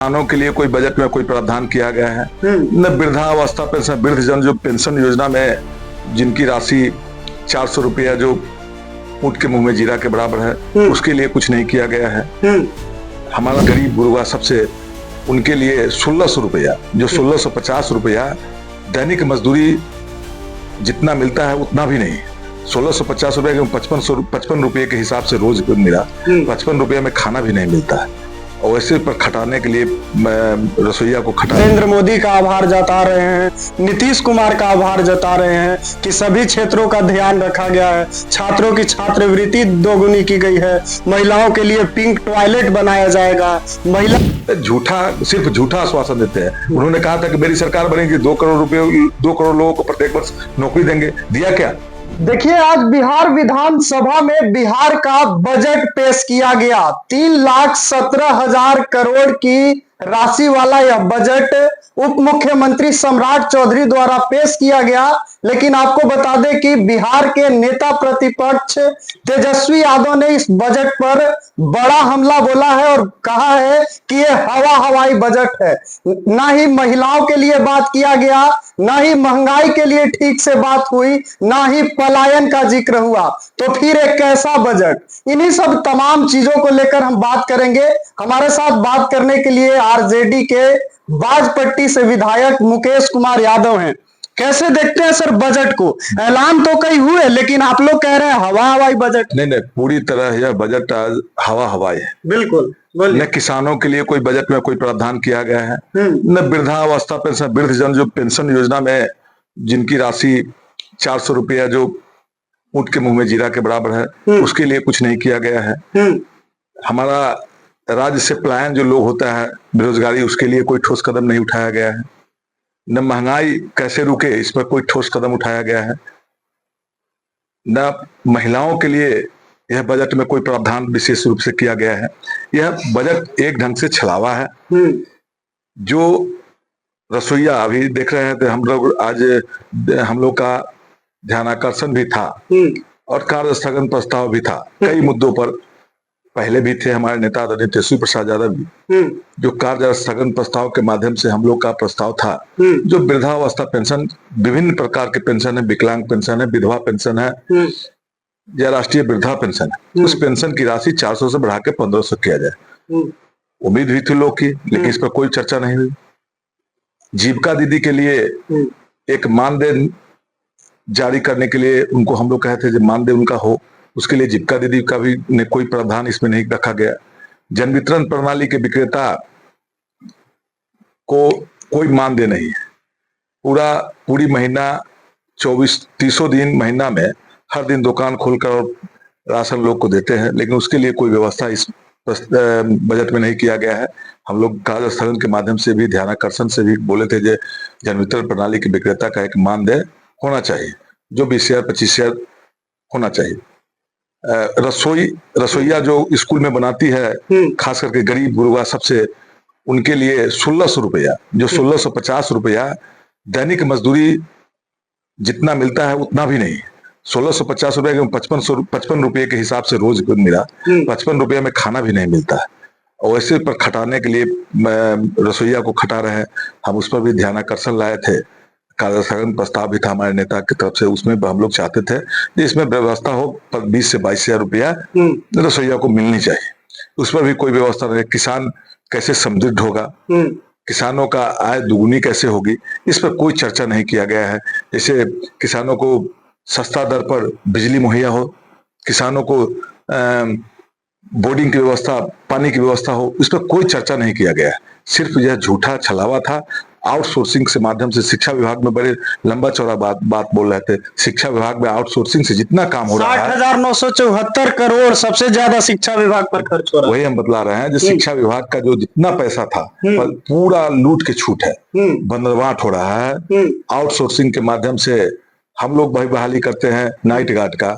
किसानों के लिए कोई बजट में कोई प्रावधान किया गया है न वृद्धावस्था पेंशन, वृद्धजन जो पेंशन योजना में जिनकी राशि 400 रुपया जो ऊँट के मुंह में जीरा के बराबर है, उसके लिए कुछ नहीं किया गया है। हमारा गरीब गुरुआ सबसे उनके लिए 1600 रुपया जो 1650 रुपया दैनिक मजदूरी जितना मिलता है उतना भी नहीं, 1650 रुपये के 55 रुपये के हिसाब से रोज मिला, 55 रुपये में खाना भी नहीं मिलता है। और वैसे पर खटाने के लिए रसोईया को खटा नरेंद्र मोदी का आभार जता रहे हैं, नीतीश कुमार का आभार जता रहे हैं कि सभी क्षेत्रों का ध्यान रखा गया है। छात्रों की छात्रवृत्ति दोगुनी की गई है, महिलाओं के लिए पिंक टॉयलेट बनाया जाएगा। महिला सिर्फ झूठा आश्वासन देते हैं। उन्होंने कहा था कि मेरी सरकार बनेगी 2 करोड़ लोगों को प्रत्येक वर्ष नौकरी देंगे, दिया क्या? देखिए, आज बिहार विधानसभा में बिहार का बजट पेश किया गया। 3,17,000 करोड़ की राशि वाला यह बजट उप मुख्यमंत्री सम्राट चौधरी द्वारा पेश किया गया। लेकिन आपको बता दें कि बिहार के नेता प्रतिपक्ष तेजस्वी यादव ने इस बजट पर बड़ा हमला बोला है और कहा है कि यह हवाई बजट है। ना ही महिलाओं के लिए बात किया गया, ना ही महंगाई के लिए ठीक से बात हुई, ना ही पलायन का जिक्र हुआ, तो फिर एक कैसा बजट? इन्हीं सब तमाम चीजों को लेकर हम बात करेंगे। हमारे साथ बात करने के लिए आरजेडी के बाजपट्टी से विधायक मुकेश कुमार यादव हैं। कैसे देखते हैं सर बजट को? ऐलान तो कई हुए, लेकिन आप लोग कह रहे हैं हवाई बजट। नहीं, पूरी तरह यह बजट हवाई है। बिल्कुल। न किसानों के लिए कोई बजट में कोई प्रावधान किया गया है, न वृद्धावस्था पेंशन, वृद्धजन जो पेंशन योजना में जिनकी राशि 400 रुपया जो ऊँट के मुंह में जीरा के बराबर है, उसके लिए कुछ नहीं किया गया है। हमारा राज्य से पलायन जो लोग होता है, बेरोजगारी, उसके लिए कोई ठोस कदम नहीं उठाया गया है। न महंगाई कैसे रुके, इस पर कोई ठोस कदम उठाया गया है। न महिलाओं के लिए यह बजट में कोई प्रावधान विशेष रूप से किया गया है। यह बजट एक ढंग से छलावा है। जो रसोईया अभी देख रहे हैं, तो हम लोग आज हम लोग का ध्यानाकर्षण भी था और कार्य स्थगन प्रस्ताव भी था। कई मुद्दों पर पहले भी थे हमारे नेता आदरणीय तेजस्वी प्रसाद यादव भी, जो कार्य स्थगन प्रस्ताव के माध्यम से हम लोग का प्रस्ताव था, जो वृद्धावस्था पेंशन, विभिन्न प्रकार के पेंशन है, विकलांग पेंशन है, विधवा पेंशन है या राष्ट्रीय वृद्धा पेंशन है, उस पेंशन की राशि 400 से बढ़ा के 1500 किया जाए। उम्मीद हुई थी लोग की, लेकिन इस पर कोई चर्चा नहीं हुई। जीविका दीदी के लिए एक मानदेय जारी करने के लिए उनको हम लोग कहते थे, जब मानदेय उनका हो, उसके लिए जीविका दीदी का भी कोई प्रावधान इसमें नहीं रखा गया। जन वितरण प्रणाली के विक्रेता को कोई मानदेय नहीं है। पूरी महीना 24-30 दिन महीना में हर दिन दुकान खोलकर और राशन लोग को देते हैं, लेकिन उसके लिए कोई व्यवस्था इस बजट में नहीं किया गया है। हम लोग कार्य स्थगन के माध्यम से भी, ध्यानाकर्षण से भी बोले थे, जो जन वितरण प्रणाली के विक्रेता का एक मानदेय होना चाहिए, जो 20,000 25,000 होना चाहिए। रसोईया जो स्कूल में बनाती है, खास करके गरीब गुरुआ सबसे उनके लिए 1600 रुपया जो 1650 रुपया दैनिक मजदूरी जितना मिलता है उतना भी नहीं, 1650 रुपये के 55 रुपये के हिसाब से रोज मिला, 55 रुपये में खाना भी नहीं मिलता है। और वैसे पर खटाने के लिए रसोईया को खटा रहे हैं। हम उस पर भी ध्यानाकर्षण लाए थे, कार्य स्थगन प्रस्ताव भी था हमारे नेता की तरफ से। उसमें हम लोग चाहते थे कि इसमें व्यवस्था हो, 20 से 22,000 रुपया रसोईया को मिलनी चाहिए। उस पर भी कोई व्यवस्था नहीं। किसान कैसे समृद्ध होगा, किसानों का आय दुगुनी कैसे होगी, इस पर कोई चर्चा नहीं किया गया है। जैसे किसानों को सस्ता दर पर बिजली मुहैया हो, किसानों को बोर्डिंग की व्यवस्था, पानी की व्यवस्था हो, इस पर कोई चर्चा नहीं किया गया है। सिर्फ यह झूठा छलावा था। आउटसोर्सिंग से माध्यम से शिक्षा विभाग में बड़े लंबा चौड़ा बात बोल रहे थे। शिक्षा विभाग में आउटसोर्सिंग से जितना काम हो रहा है, 60,974 करोड़ सबसे ज्यादा शिक्षा विभाग पर खर्च हो रहा है। वही हम बतला रहे हैं। जो शिक्षा विभाग का जो जितना पैसा था, पूरा लूट के छूट है, बंदरवाट हो रहा है। आउटसोर्सिंग के माध्यम से हम लोग भाई बहाली करते हैं नाइट गार्ड का,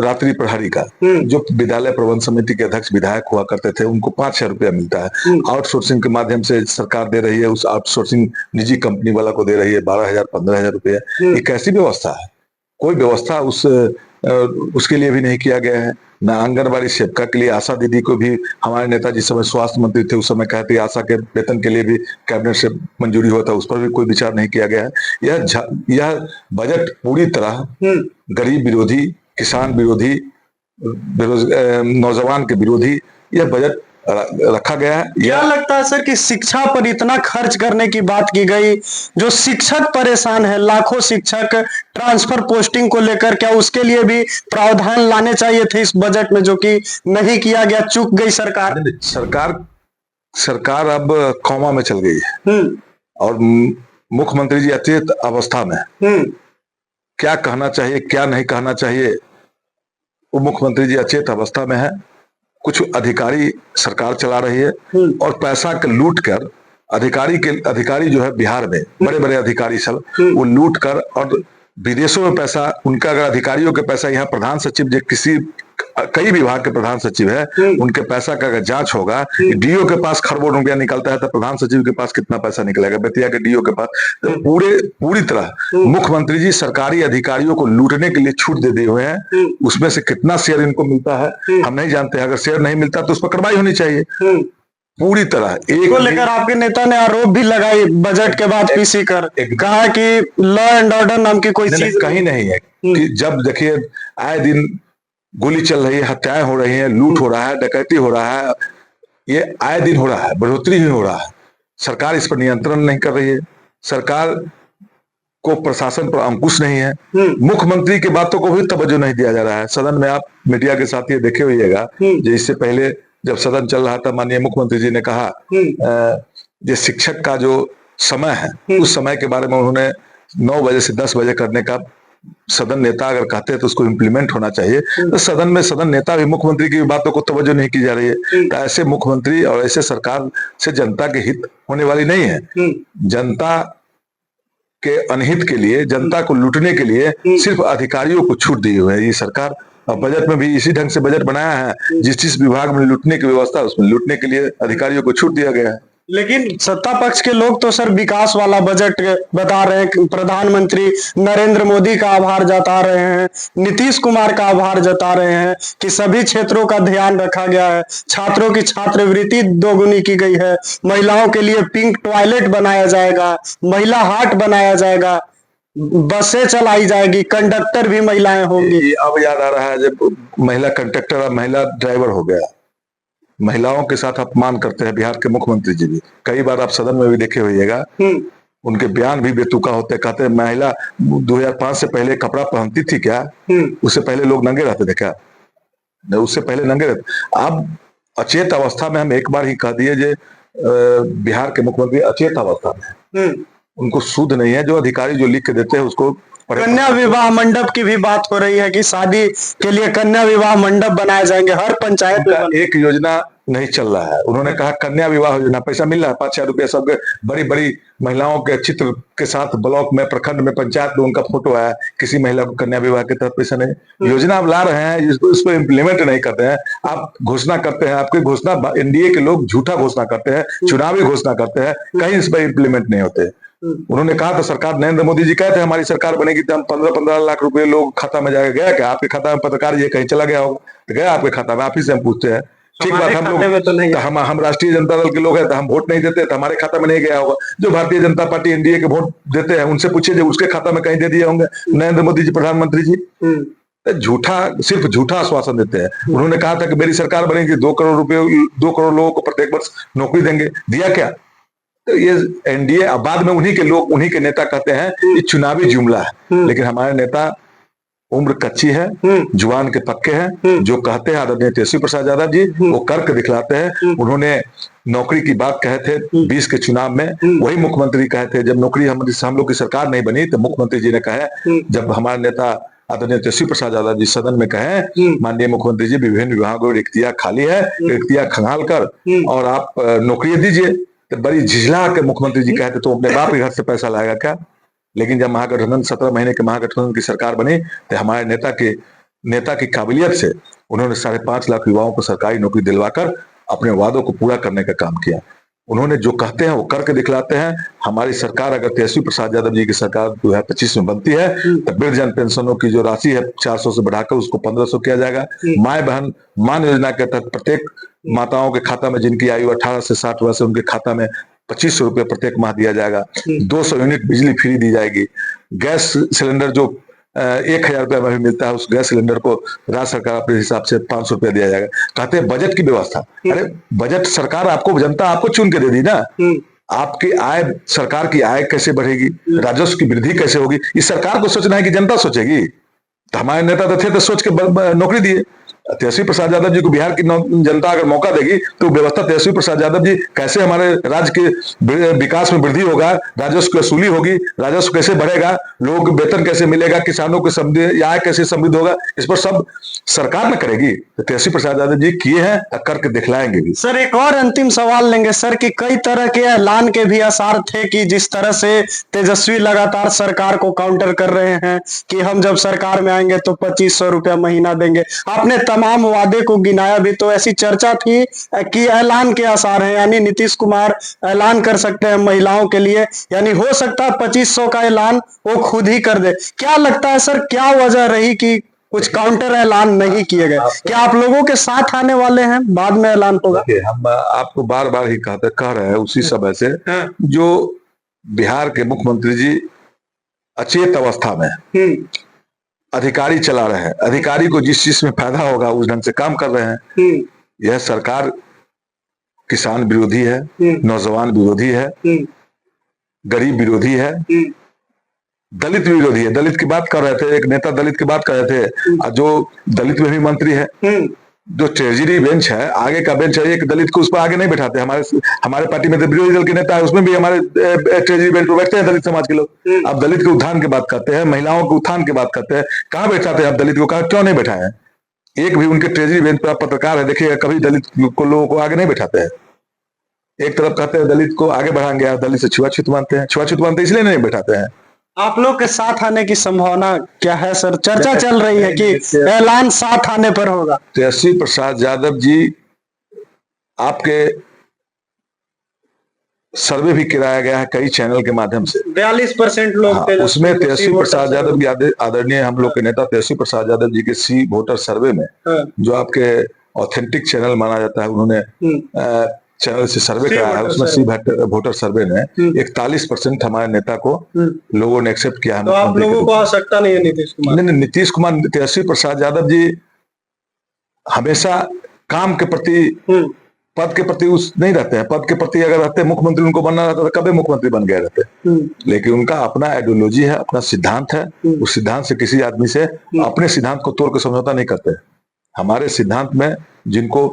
रात्रि प्रहरी का। जो विद्यालय प्रबंध समिति के अध्यक्ष विधायक हुआ करते थे, उनको 5,000 रुपया मिलता है। आउटसोर्सिंग के माध्यम से सरकार दे रही है, उस आउटसोर्सिंग निजी कंपनी वाला को दे रही है 12,000 15,000 रुपया। ये कैसी व्यवस्था है? कोई व्यवस्था उस उसके लिए भी नहीं किया गया है। न आंगनबाड़ी सेविका के लिए, आशा दीदी को भी हमारे नेता जिस समय स्वास्थ्य मंत्री थे उस समय कहते आशा के वेतन के लिए भी कैबिनेट से मंजूरी होता, उस पर भी कोई विचार नहीं किया गया है। यह बजट पूरी तरह गरीब विरोधी, किसान विरोधी, नौजवान के विरोधी यह बजट रखा गया है। क्या लगता है सर कि शिक्षा पर इतना खर्च करने की बात की गई, जो शिक्षक परेशान है, लाखों शिक्षक ट्रांसफर पोस्टिंग को लेकर, क्या उसके लिए भी प्रावधान लाने चाहिए थे इस बजट में, जो कि नहीं किया गया, चूक गई सरकार। सरकार अब कौमा में चल गई है और मुख्यमंत्री जी अचेत अवस्था में, क्या कहना चाहिए क्या नहीं कहना चाहिए, वो मुख्यमंत्री जी अचेत अवस्था में है। कुछ अधिकारी सरकार चला रही है और पैसा के लूट कर अधिकारी जो है बिहार में बड़े बड़े अधिकारी सब वो लूट कर और विदेशों में पैसा, उनका अगर अधिकारियों के पैसा यहाँ प्रधान सचिव जो कई विभाग के प्रधान सचिव है उनके पैसा का अगर जांच होगा, डीओ के पास खरबों रुपया निकलता है तो प्रधान सचिव के पास कितना पैसा निकलेगा, बेतिया के डीओ के पास। तो पूरी तरह मुख्यमंत्री जी सरकारी अधिकारियों को लूटने के लिए छूट दे दिए हुए हैं। उसमें से कितना शेयर इनको मिलता है हम नहीं जानते। अगर शेयर नहीं मिलता तो उस पर कार्रवाई होनी चाहिए पूरी तरह। एक को लेकर आपके नेता ने आरोप भी लगाई बजट के बाद पीसी कर, कहा कि लॉ एंड ऑर्डर नाम की कोई चीज कहीं नहीं है कि जब देखिए आए दिन गोली चल रही है, हत्याएं हो रही हैं, लूट हो रहा है, डकैती हो रहा है, ये आए दिन हो रहा है, बढ़ोतरी ही हो रहा है। सरकार इस पर नियंत्रण नहीं कर रही है, सरकार को प्रशासन पर अंकुश नहीं है, मुख्यमंत्री की बातों को भी तवज्जो नहीं दिया जा रहा है। सदन में आप मीडिया के साथ ये देखे होइएगा, इससे पहले जब सदन चल रहा था माननीय मुख्यमंत्री जी ने कहा ये शिक्षक का जो समय है उस समय के बारे में उन्होंने 9 बजे से 10 बजे करने का, सदन नेता अगर कहते हैं तो उसको इम्प्लीमेंट होना चाहिए। तो सदन नेता भी मुख्यमंत्री की बातों को तवज्जो नहीं की जा रही है। तो ऐसे मुख्यमंत्री और ऐसे सरकार से जनता के हित होने वाली नहीं है। जनता के अनहित के लिए, जनता को लूटने के लिए सिर्फ अधिकारियों को छूट दी हुई है ये सरकार। और बजट में भी इसी ढंग से बजट बनाया है, जिस विभाग में लूटने की व्यवस्था उसमें लूटने के लिए अधिकारियों को छूट दिया गया है। लेकिन सत्ता पक्ष के लोग तो सर विकास वाला बजट बता रहे हैं, प्रधानमंत्री नरेंद्र मोदी का आभार जता रहे हैं, नीतीश कुमार का आभार जता रहे हैं कि सभी क्षेत्रों का ध्यान रखा गया है, छात्रों की छात्रवृत्ति दोगुनी की गई है, महिलाओं के लिए पिंक टॉयलेट बनाया जाएगा, महिला हाट बनाया जाएगा, बसें चलाई जाएगी, कंडक्टर भी महिलाएं होंगी। अब याद आ रहा है जब महिला कंडक्टर और महिला ड्राइवर हो गया, महिलाओं के साथ अपमान करते हैं बिहार के मुख्यमंत्री जी भी। कई बार आप सदन में भी देखे होइएगा, उनके बयान भी बेतुका होते, कहते हैं महिला 2005 से पहले कपड़ा पहनती थी क्या, उससे पहले लोग नंगे रहते थे क्या, उससे पहले नंगे रहते। अब अचेत अवस्था में हम एक बार ही कह दिए जे बिहार के मुख्यमंत्री अचेत अवस्था में, उनको शुद्ध नहीं है। जो अधिकारी जो लिख के देते हैं उसको, कन्या विवाह मंडप की भी बात हो रही है कि शादी के लिए कन्या विवाह मंडप बनाए जाएंगे हर पंचायत में। एक योजना नहीं चल रहा है, उन्होंने कहा कन्या विवाह योजना, पैसा मिल रहा है 5,000 रुपया सबके, बड़ी बड़ी महिलाओं के चित्र के साथ ब्लॉक में, प्रखंड में, पंचायत में उनका फोटो है, किसी महिला को कन्या विवाह के तहत पैसा नहीं। योजना आप ला रहे हैं, इसको इम्प्लीमेंट नहीं करते हैं। आप घोषणा करते हैं, आपकी घोषणा एनडीए के लोग झूठा घोषणा करते हैं, चुनावी घोषणा करते हैं, कहीं इस पर इम्प्लीमेंट नहीं होते। उन्होंने कहा था सरकार, नरेंद्र मोदी जी कहते हैं हमारी सरकार बनेगी तो हम 15-15 लाख रुपए लोग खाता में जाएगा। गया क्या आपके खाता में? पत्रकार ये कहीं चला गया होगा तो गया आपके खाता में? आप ही से हम पूछते हैं। ठीक बात, हम लोग तो हम राष्ट्रीय जनता दल के लोग हैं तो हम वोट नहीं देते, तो हमारे खाता में नहीं गया होगा। जो भारतीय जनता पार्टी एनडीए के वोट देते हैं उनसे पूछिए, जो उसके खाता में कहीं दे दिए होंगे नरेंद्र मोदी जी, प्रधानमंत्री जी। झूठा, सिर्फ झूठा आश्वासन देते हैं। उन्होंने कहा था कि मेरी सरकार बनेगी 2 करोड़ रुपए, 2 करोड़ लोगों को प्रत्येक वर्ष नौकरी देंगे, दिया क्या? तो ये एनडीए, बाद में उन्हीं के लोग, उन्हीं के नेता कहते हैं ये चुनावी जुमला है। लेकिन हमारे नेता उम्र कच्ची है, जुबान के पक्के हैं, जो कहते हैं आदरणीय तेजस्वी प्रसाद यादव जी वो करके दिखलाते हैं। उन्होंने नौकरी की बात कहे थे 20 के चुनाव में, वही मुख्यमंत्री कहे थे। जब नौकरी हम लोग की सरकार नहीं बनी तो मुख्यमंत्री जी ने कहे, जब हमारे नेता आदरणीय तेजस्वी प्रसाद यादव जी सदन में कहे माननीय मुख्यमंत्री जी विभिन्न विभागों में रिक्तियां खाली है, रिक्तियां खंगाल कर और आप नौकरी दीजिए, तो बड़ी झिझला के मुख्यमंत्री जी कहते तो अपने बाप के घर से पैसा लाएगा क्या? लेकिन जब महागठबंधन 17 महीने के महागठबंधन की सरकार बनी तो हमारे नेता की काबिलियत से उन्होंने 5.5 लाख युवाओं को सरकारी नौकरी दिलवाकर अपने वादों को पूरा करने का काम किया। उन्होंने जो कहते हैं वो करके दिखलाते हैं। हमारी सरकार अगर तेजस्वी प्रसाद यादव जी की सरकार 2025 में बनती है तो वृद्धजन पेंशनों की जो राशि है 400 से बढ़ाकर उसको 1500 किया जाएगा। माए बहन मान योजना के तहत प्रत्येक माताओं के खाता में, जिनकी आयु 18 से 60 वर्ष है, उनके खाता में 2500 रुपये प्रत्येक माह दिया जाएगा। 200 यूनिट बिजली फ्री दी जाएगी। गैस सिलेंडर जो 1000 रुपये में भी मिलता है, उस गैस सिलेंडर को राज्य सरकार अपने हिसाब से 500 रुपया दिया जाएगा। कहते हैं बजट की व्यवस्था, अरे बजट सरकार आपको, जनता आपको चुन के दे दी ना। आपकी आय, सरकार की आय कैसे बढ़ेगी, राजस्व की वृद्धि कैसे होगी, इस सरकार को सोचना है कि जनता सोचेगी। तो हमारे नेता तो थे तो सोच के नौकरी दिए। तेजस्वी प्रसाद यादव जी को बिहार की जनता अगर मौका देगी तो व्यवस्था तेजस्वी प्रसाद यादव जी कैसे हमारे राज्य के विकास में वृद्धि होगा, राजस्व की वसूली होगी, राजस्व कैसे बढ़ेगा, लोगों को वेतन कैसे मिलेगा, किसानों को आय कैसे समृद्ध होगा, इस पर सब सरकार न करेगी। तो तेजस्वी प्रसाद यादव जी किए हैं, करके दिखलाएंगे भी। सर एक और अंतिम सवाल लेंगे सर कि कई तरह के ऐलान के भी आसार थे कि जिस तरह से तेजस्वी लगातार सरकार को काउंटर कर रहे हैं कि हम जब सरकार में आएंगे तो 2500 रुपया महीना देंगे। आपने तमाम वादे को गिनाया भी, तो ऐसी चर्चा थी कि ऐलान के आसार हैं, यानी नीतीश कुमार ऐलान कर सकते हैं महिलाओं के लिए, यानी हो सकता है 2500 का ऐलान वो खुद ही कर दे। क्या लगता है सर, क्या वजह रही कि कुछ काउंटर ऐलान नहीं किए गए? क्या आप लोगों के साथ आने वाले हैं, बाद में ऐलान होगा? हम आपको बार बार ही कह रहे हैं उसी समय से, जो बिहार के मुख्यमंत्री जी अचेत अवस्था में अधिकारी चला रहे हैं, अधिकारी को जिस चीज में फायदा होगा उस ढंग से काम कर रहे हैं। यह सरकार किसान विरोधी है, नौजवान विरोधी है, गरीब विरोधी है, दलित विरोधी है। दलित की बात कर रहे थे, एक नेता दलित की बात कर रहे थे, जो दलित में भी मंत्री है। जो ट्रेजरी बेंच है, आगे का बेंच है, एक दलित को उस पर आगे नहीं बैठाते। हमारे पार्टी में तो विरोधी दल के नेता है, उसमें भी हमारे ट्रेजरी बेंच पर बैठते हैं दलित समाज के लोग। आप दलित के उत्थान की बात करते हैं, महिलाओं के उत्थान की बात करते हैं, कहाँ बैठाते हैं आप दलित को? क्यों नहीं बैठाए? एक भी उनके ट्रेजरी बेंच पर आप पत्रकार है, देखिएगा कभी दलित को लोगों को आगे नहीं बैठाते हैं। एक तरफ कहते हैं दलित को आगे बढ़ाएंगे, दलित से छुआछूत मानते हैं, छुआछूत मानते हैं इसलिए नहीं बैठाते हैं। आप लोग के साथ आने की संभावना क्या है सर? चर्चा चल रही है कि ऐलान साथ आने पर होगा। तेजस्वी प्रसाद यादव जी, आपके सर्वे भी कराया गया है कई चैनल के माध्यम से, 42% लोग उसमें तेजस्वी प्रसाद यादव की आदरणीय हम लोग के नेता तेजस्वी प्रसाद यादव जी के सी वोटर सर्वे में, जो आपके ऑथेंटिक चैनल माना जाता है, उन्होंने चैनल से सर्वे कराया है, उसमें सी वोटर सर्वे ने 41% हमारे नेता को लोगों ने एक्सेप्ट किया है। तो आप लोगों को आवश्यकता नहीं है नीतीश कुमार? नहीं, नीतीश कुमार, तेजस्वी प्रसाद यादव जी हमेशा काम के प्रति, पद के प्रति उस नहीं रहते हैं। पद के प्रति अगर रहते, मुख्यमंत्री उनको बनना रहता तो कभी मुख्यमंत्री बन गए रहते। लेकिन उनका अपना आइडियोलॉजी है, अपना सिद्धांत है, उस सिद्धांत से किसी आदमी से अपने सिद्धांत को तोड़ के समझौता नहीं करते। हमारे सिद्धांत में, जिनको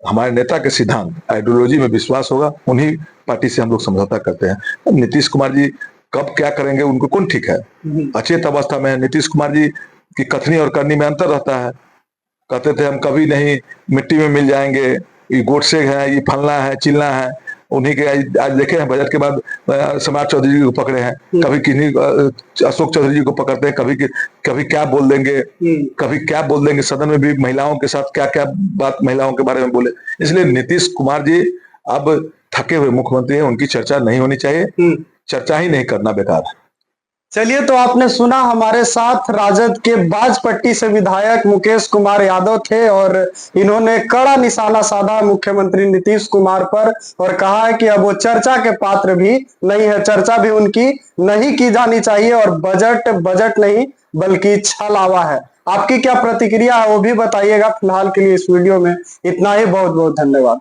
हमारे नेता के सिद्धांत आइडियोलॉजी में विश्वास होगा, उन्हीं पार्टी से हम लोग समझौता करते हैं। नीतीश कुमार जी कब क्या करेंगे उनको कौन ठीक है? अचेत अवस्था में नीतीश कुमार जी की कथनी और करनी में अंतर रहता है। कहते थे हम कभी नहीं मिट्टी में मिल जाएंगे, ये गोडसे है, ये फलना है, चिलना है, उन्हीं के आज देखे हैं बजट के बाद समाज चौधरी जी को पकड़े हैं, कभी किन्हीं अशोक चौधरी जी को पकड़ते हैं, कभी क्या बोल देंगे, कभी क्या बोल देंगे। सदन में भी महिलाओं के साथ क्या क्या बात महिलाओं के बारे में बोले। इसलिए नीतीश कुमार जी अब थके हुए मुख्यमंत्री हैं, उनकी चर्चा नहीं होनी चाहिए, चर्चा ही नहीं करना बेकार है। चलिए, तो आपने सुना, हमारे साथ राजद के बाजपट्टी से विधायक मुकेश कुमार यादव थे और इन्होंने कड़ा निशाना साधा मुख्यमंत्री नीतीश कुमार पर और कहा है कि अब वो चर्चा के पात्र भी नहीं है, चर्चा भी उनकी नहीं की जानी चाहिए और बजट नहीं बल्कि छलावा है। आपकी क्या प्रतिक्रिया है वो भी बताइएगा। फिलहाल के लिए इस वीडियो में इतना ही, बहुत बहुत धन्यवाद।